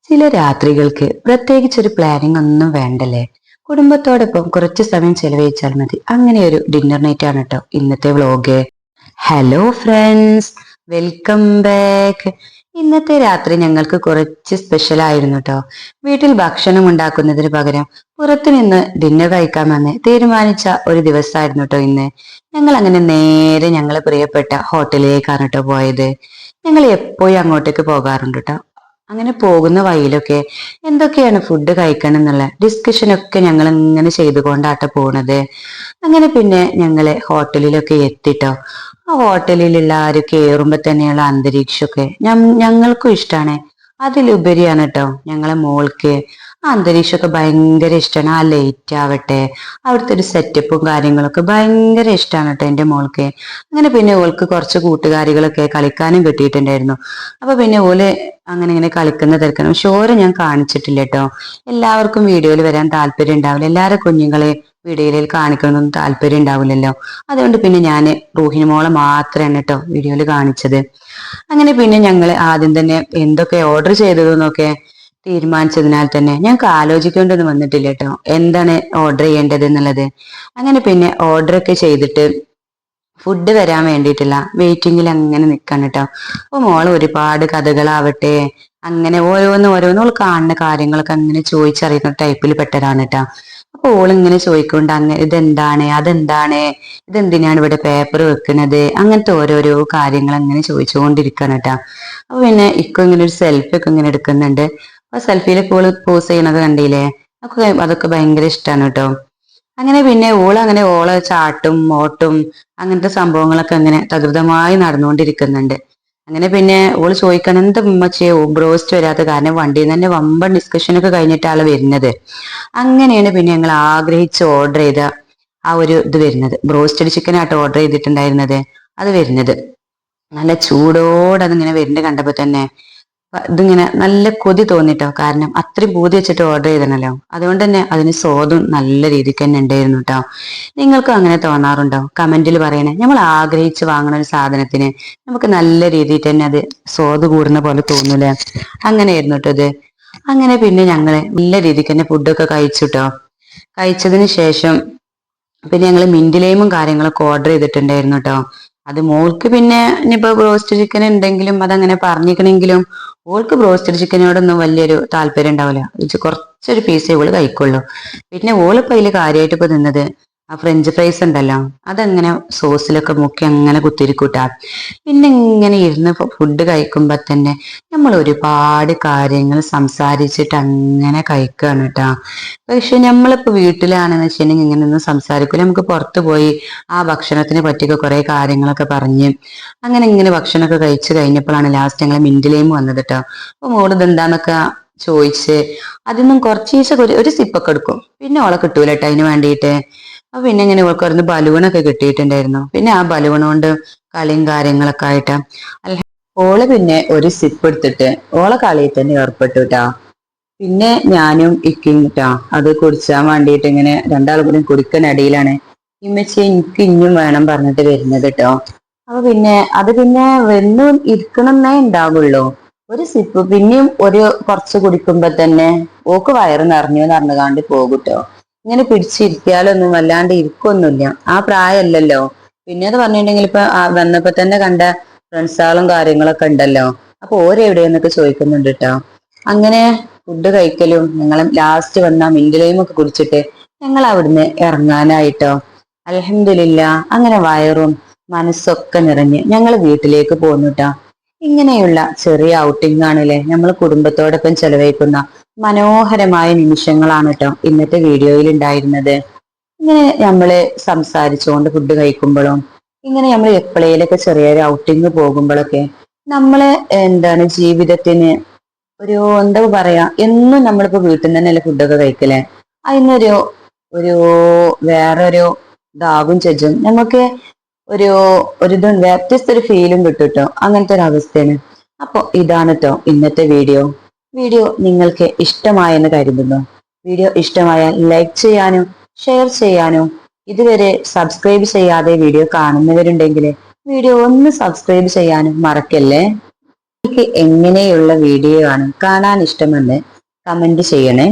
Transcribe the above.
ചില രാത്രികൾക്ക് പ്രത്യേകിച്ചൊരു പ്ലാനിംഗ് ഒന്നും വേണ്ടല്ലേ. കുടുംബത്തോടൊപ്പം കുറച്ച് സമയം ചെലവഴിച്ചാൽ മതി. അങ്ങനെ ഒരു ഡിന്നർ നൈറ്റ് ആണ് കേട്ടോ ഇന്നത്തെ vlog. Hello friends, welcome back. ഇന്നത്തെ രാത്രി ഞങ്ങൾക്ക് കുറച്ച് സ്പെഷ്യൽ ആയിരുന്നു കേട്ടോ. വീട്ടിൽ ഭക്ഷണം ഉണ്ടാക്കുന്നതിന് പകരം പുറത്തു നിന്ന് ഡിന്നർ കഴിക്കാമെന്ന് തീരുമാനിച്ച ഒരു ദിവസമായിരുന്നു കേട്ടോ ഇന്ന്. ഞങ്ങൾ അങ്ങനെ നേരെ ഞങ്ങളെ പ്രിയപ്പെട്ട ഹോട്ടലിലേക്കാണ് കേട്ടോ പോയത്. ഞങ്ങൾ എപ്പോഴും അങ്ങോട്ടേക്ക് പോകാറുണ്ട് കേട്ടോ. അങ്ങനെ പോകുന്ന വഴിയിലൊക്കെ എന്തൊക്കെയാണ് ഫുഡ് കഴിക്കണം എന്നുള്ള ഡിസ്കഷനൊക്കെ ഞങ്ങൾ ഇങ്ങനെ ചെയ്തുകൊണ്ടാട്ടോ പോണത്. അങ്ങനെ പിന്നെ ഞങ്ങള് ഹോട്ടലിലൊക്കെ എത്തിട്ടോ. ആ ഹോട്ടലിലുള്ള ആര് കേറുമ്പോ തന്നെയുള്ള അന്തരീക്ഷമൊക്കെ ഞങ്ങൾക്കും ഇഷ്ടമാണ്. അതിലുപരിയാണ് കേട്ടോ ഞങ്ങളെ മോൾക്ക് ആ അന്തരീക്ഷമൊക്കെ ഭയങ്കര ഇഷ്ടമാണ്. ആ ലൈറ്റ് ആവട്ടെ, അവിടുത്തെ ഒരു സെറ്റപ്പും കാര്യങ്ങളൊക്കെ ഭയങ്കര ഇഷ്ടമാണ് കേട്ടോ എൻ്റെ മോൾക്ക്. അങ്ങനെ പിന്നെ ഓൾക്ക് കുറച്ച് കൂട്ടുകാരികളൊക്കെ കളിക്കാനും കിട്ടിയിട്ടുണ്ടായിരുന്നു. അപ്പൊ പിന്നെ ഓല് അങ്ങനെ ഇങ്ങനെ കളിക്കുന്ന തിരക്കണം. പക്ഷെ ഓരെ ഞാൻ കാണിച്ചിട്ടില്ല കേട്ടോ. എല്ലാവർക്കും വീഡിയോയിൽ വരാൻ താല്പര്യം ഉണ്ടാവില്ല. എല്ലാവരും കുഞ്ഞുങ്ങളെ വീഡിയോയിൽ കാണിക്കണമെന്നൊന്നും താല്പര്യം ഉണ്ടാവില്ലല്ലോ. അതുകൊണ്ട് പിന്നെ ഞാൻ റൂഹിനി മോളെ മാത്രമാണ് കേട്ടോ വീഡിയോയിൽ കാണിച്ചത്. അങ്ങനെ പിന്നെ ഞങ്ങൾ ആദ്യം തന്നെ എന്തൊക്കെ ഓർഡർ ചെയ്തതെന്നൊക്കെ തീരുമാനിച്ചതിനാൽ തന്നെ ഞങ്ങൾക്ക് ആലോചിക്കേണ്ടൊന്നും വന്നിട്ടില്ല കേട്ടോ, എന്താണ് ഓർഡർ ചെയ്യേണ്ടത് എന്നുള്ളത്. അങ്ങനെ പിന്നെ ഓർഡർ ഒക്കെ ചെയ്തിട്ട് ഫുഡ് വരാൻ വേണ്ടിയിട്ടുള്ള വെയിറ്റിംഗിൽ അങ്ങനെ നിൽക്കണം കേട്ടോ. അപ്പൊ മോള് ഒരുപാട് കഥകളാവട്ടെ അങ്ങനെ ഓരോന്ന് കാണുന്ന കാര്യങ്ങളൊക്കെ അങ്ങനെ ചോദിച്ചറിയുന്ന ടൈപ്പിൽ പെട്ടതാണ് കേട്ടോ. അപ്പൊ ഓളിങ്ങനെ ചോദിക്കൊണ്ട് അങ്ങനെ ഇതെന്താണ്, അതെന്താണ്, ഇതെന്തിനാണ് ഇവിടെ പേപ്പർ വെക്കുന്നത്, അങ്ങനത്തെ ഓരോരോ കാര്യങ്ങൾ അങ്ങനെ ചോദിച്ചുകൊണ്ടിരിക്കണം കേട്ടോ. അപ്പൊ പിന്നെ ഇപ്പൊ ഇങ്ങനെ ഒരു സെൽഫി ഒക്കെ ഇങ്ങനെ എടുക്കുന്നുണ്ട്. അപ്പൊ സെൽഫിയിലൊക്കെ ഓള് പോസ് ചെയ്യണത് കണ്ടില്ലേ, അതൊക്കെ ഭയങ്കര ഇഷ്ടമാണ് കേട്ടോ. അങ്ങനെ പിന്നെ അങ്ങനെ ഓള് ചാട്ടും ഓട്ടും അങ്ങനത്തെ സംഭവങ്ങളൊക്കെ അങ്ങനെ തകൃതമായി നടന്നുകൊണ്ടിരിക്കുന്നുണ്ട്. അങ്ങനെ പിന്നെ ഓള് ചോദിക്കണം എന്താ ഉമ്മച്ചിയെ ബ്രോസ്റ്റ് വരാത്ത, കാരണം വണ്ടിയിൽ നിന്ന് തന്നെ വമ്പൻ ഡിസ്കഷനൊക്കെ കഴിഞ്ഞിട്ടാണ് വരുന്നത്. അങ്ങനെയാണ് പിന്നെ ഞങ്ങൾ ആഗ്രഹിച്ച് ഓർഡർ ചെയ്ത ആ ഒരു ഇത് വരുന്നത്. ബ്രോസ്റ്റഡ് ചിക്കൻ ആയിട്ട് ഓർഡർ ചെയ്തിട്ടുണ്ടായിരുന്നത്. അത് വരുന്നത് നല്ല ചൂടോടെ അതിങ്ങനെ വരുന്നത് കണ്ടപ്പോ തന്നെ ഇതിങ്ങനെ നല്ല കൊതി തോന്നിട്ടോ. കാരണം അത്രയും പൂതി വെച്ചിട്ട് ഓർഡർ ചെയ്തണല്ലോ. അതുകൊണ്ട് തന്നെ അതിന് സ്വാദും നല്ല രീതിക്ക് തന്നെ ഉണ്ടായിരുന്നു കേട്ടോ. നിങ്ങൾക്കും അങ്ങനെ തോന്നാറുണ്ടോ? കമന്റിൽ പറയണേ. നമ്മൾ ആഗ്രഹിച്ച് വാങ്ങുന്ന ഒരു സാധനത്തിന് നമുക്ക് നല്ല രീതിയിൽ തന്നെ അത് സ്വാദ് കൂടുന്ന പോലെ തോന്നൂലേ. അങ്ങനെയായിരുന്നു കേട്ടോ ഇത്. അങ്ങനെ പിന്നെ ഞങ്ങള് നല്ല രീതിക്ക് തന്നെ ഫുഡൊക്കെ കഴിച്ചുട്ടോ. കഴിച്ചതിന് ശേഷം പിന്നെ ഞങ്ങൾ മിന്റിലേമും കാര്യങ്ങളൊക്കെ ഓർഡർ ചെയ്തിട്ടുണ്ടായിരുന്നു കേട്ടോ. അത് മോൾക്ക് പിന്നെ ഇനിയിപ്പോ ബ്രോസ്റ്റ് ചിക്കൻ ഉണ്ടെങ്കിലും അതങ്ങനെ പറഞ്ഞിരിക്കണെങ്കിലും ഓൾക്ക് ബ്രോസ്റ്റഡ് ചിക്കനോടൊന്നും വലിയൊരു താല്പര്യം ഉണ്ടാവില്ല. കുറച്ചൊരു പീസേ ഓള് കഴിക്കുള്ളൂ. പിന്നെ ഓളിപ്പോ അതില് കാര്യമായിട്ട് ഇപ്പൊ തിന്നത് ആ ഫ്രഞ്ച് ഫ്രൈസ് ഉണ്ടല്ലോ, അതങ്ങനെ സോസിലൊക്കെ മുക്കി അങ്ങനെ കുത്തിരിക്കൂട്ടാ. പിന്നെ ഇങ്ങനെ ഇരുന്ന് ഫുഡ് കഴിക്കുമ്പോ തന്നെ നമ്മൾ ഒരുപാട് കാര്യങ്ങൾ സംസാരിച്ചിട്ട് അങ്ങനെ കഴിക്കുകയാണ് കേട്ടാ. പക്ഷെ നമ്മളിപ്പോ വീട്ടിലാണെന്ന് വെച്ചിട്ടുണ്ടെങ്കിൽ ഇങ്ങനെയൊന്നും സംസാരിക്കൂല. നമുക്ക് പുറത്തു പോയി ആ ഭക്ഷണത്തിനെ പറ്റിയൊക്കെ കുറെ കാര്യങ്ങളൊക്കെ പറഞ്ഞ് അങ്ങനെ ഇങ്ങനെ ഭക്ഷണമൊക്കെ കഴിച്ചു കഴിഞ്ഞപ്പോഴാണ് ലാസ്റ്റ് ഞങ്ങൾ മിന്റിലേയും വന്നത് കേട്ടോ. അപ്പൊ മോള് ഇതെന്താന്നൊക്കെ ചോദിച്ച് അതിന്നും കുറച്ചീശ ഒരു സിപ്പൊക്കെ എടുക്കും. പിന്നെ ഓളെ കിട്ടൂല കേട്ടോ അതിന് വേണ്ടിയിട്ട്. അപ്പൊ പിന്നെ ഇങ്ങനെ ഓൾക്ക് ഒരു ബലൂണൊക്കെ കിട്ടിയിട്ടുണ്ടായിരുന്നു. പിന്നെ ആ ബലൂൺ കൊണ്ട് കളിയും കാര്യങ്ങളൊക്കെ ആയിട്ട് ഓള് പിന്നെ ഒരു സിപ്പ് എടുത്തിട്ട് ഓളെ കളിയിൽ തന്നെ ഏർപ്പെട്ടു കേട്ടോ. പിന്നെ ഞാനും ഇക്കും കേട്ടോ അത് കുടിച്ചാൻ വേണ്ടിയിട്ട് ഇങ്ങനെ രണ്ടാളും കൂടി കുടിക്കാനടിയിലാണ് ഇമ്മച്ചി എനിക്ക് ഇഞ്ഞും വേണം പറഞ്ഞിട്ട് വരുന്നത് കേട്ടോ. അപ്പൊ പിന്നെ അത് പിന്നെ വെന്ന് ഇരിക്കണമെന്നേ ഉണ്ടാവുള്ളൂ. ഒരു സിപ്പ് പിന്നെയും ഒരു കുറച്ച് കുടിക്കുമ്പോ തന്നെ ഓക്ക് വയറ് നിറഞ്ഞു നിറഞ്ഞുകാണ്ട് പോകുട്ടോ. ഇങ്ങനെ പിടിച്ചിരിക്കാലൊന്നും വല്ലാണ്ട് ഇരിക്കൊന്നുമില്ല. ആ പ്രായമല്ലല്ലോ. പിന്നെ അത് പറഞ്ഞിട്ടുണ്ടെങ്കിൽ ഇപ്പൊ വന്നപ്പോ തന്നെ കണ്ട ഫ്രണ്ട്സാളും കാര്യങ്ങളൊക്കെ ഉണ്ടല്ലോ. അപ്പൊ ഓരെവിടെയെന്നൊക്കെ ചോദിക്കുന്നുണ്ട് കേട്ടോ. അങ്ങനെ ഫുഡ് കഴിക്കലും ഞങ്ങൾ ലാസ്റ്റ് വന്ന മിന്റിലയും ഒക്കെ കുടിച്ചിട്ട് ഞങ്ങൾ അവിടുന്ന് ഇറങ്ങാനായിട്ടോ. അൽഹംദുലില്ലാ അങ്ങനെ വയറും മനസ്സൊക്കെ നിറഞ്ഞ് ഞങ്ങൾ വീട്ടിലേക്ക് പോന്നുട്ടാ. ഇങ്ങനെയുള്ള ചെറിയ ഔട്ടിംഗ് ആണല്ലേ നമ്മൾ കുടുംബത്തോടൊപ്പം ചെലവഴിക്കുന്ന മനോഹരമായ നിമിഷങ്ങളാണ് കേട്ടോ ഇന്നത്തെ വീഡിയോയിൽ ഉണ്ടായിരുന്നത്. ഇങ്ങനെ നമ്മള് സംസാരിച്ചുകൊണ്ട് ഫുഡ് കഴിക്കുമ്പോഴും ഇങ്ങനെ നമ്മൾ എപ്പോഴേലൊക്കെ ചെറിയൊരു ഔട്ടിങ് പോകുമ്പോഴൊക്കെ നമ്മള് എന്താണ് ജീവിതത്തിന് ഒരു എന്താ പറയാ, എന്നും നമ്മളിപ്പോ വീട്ടിൽ നിന്ന് തന്നെയല്ലേ ഫുഡൊക്കെ കഴിക്കലേ. അതിനൊരു ഒരു വേറൊരു ദാവും ചെജും നമുക്ക് ഒരു ഇതും വ്യത്യസ്ത ഒരു ഫീലും കിട്ടും കേട്ടോ. അങ്ങനത്തെ ഒരു അവസ്ഥയാണ്. അപ്പൊ ഇതാണ് കേട്ടോ ഇന്നത്തെ വീഡിയോ നിങ്ങൾക്ക് ഇഷ്ടമായെന്ന് കരുതുന്നു. വീഡിയോ ഇഷ്ടമായാൽ ലൈക്ക് ചെയ്യാനും ഷെയർ ചെയ്യാനും ഇതുവരെ സബ്സ്ക്രൈബ് ചെയ്യാതെ വീഡിയോ കാണുന്നവരുണ്ടെങ്കിൽ വീഡിയോ ഒന്ന് സബ്സ്ക്രൈബ് ചെയ്യാനും മറക്കല്ലേ. എങ്ങനെയുള്ള വീഡിയോ ആണ് കാണാൻ ഇഷ്ടമെന്ന് കമന്റ് ചെയ്യണേ.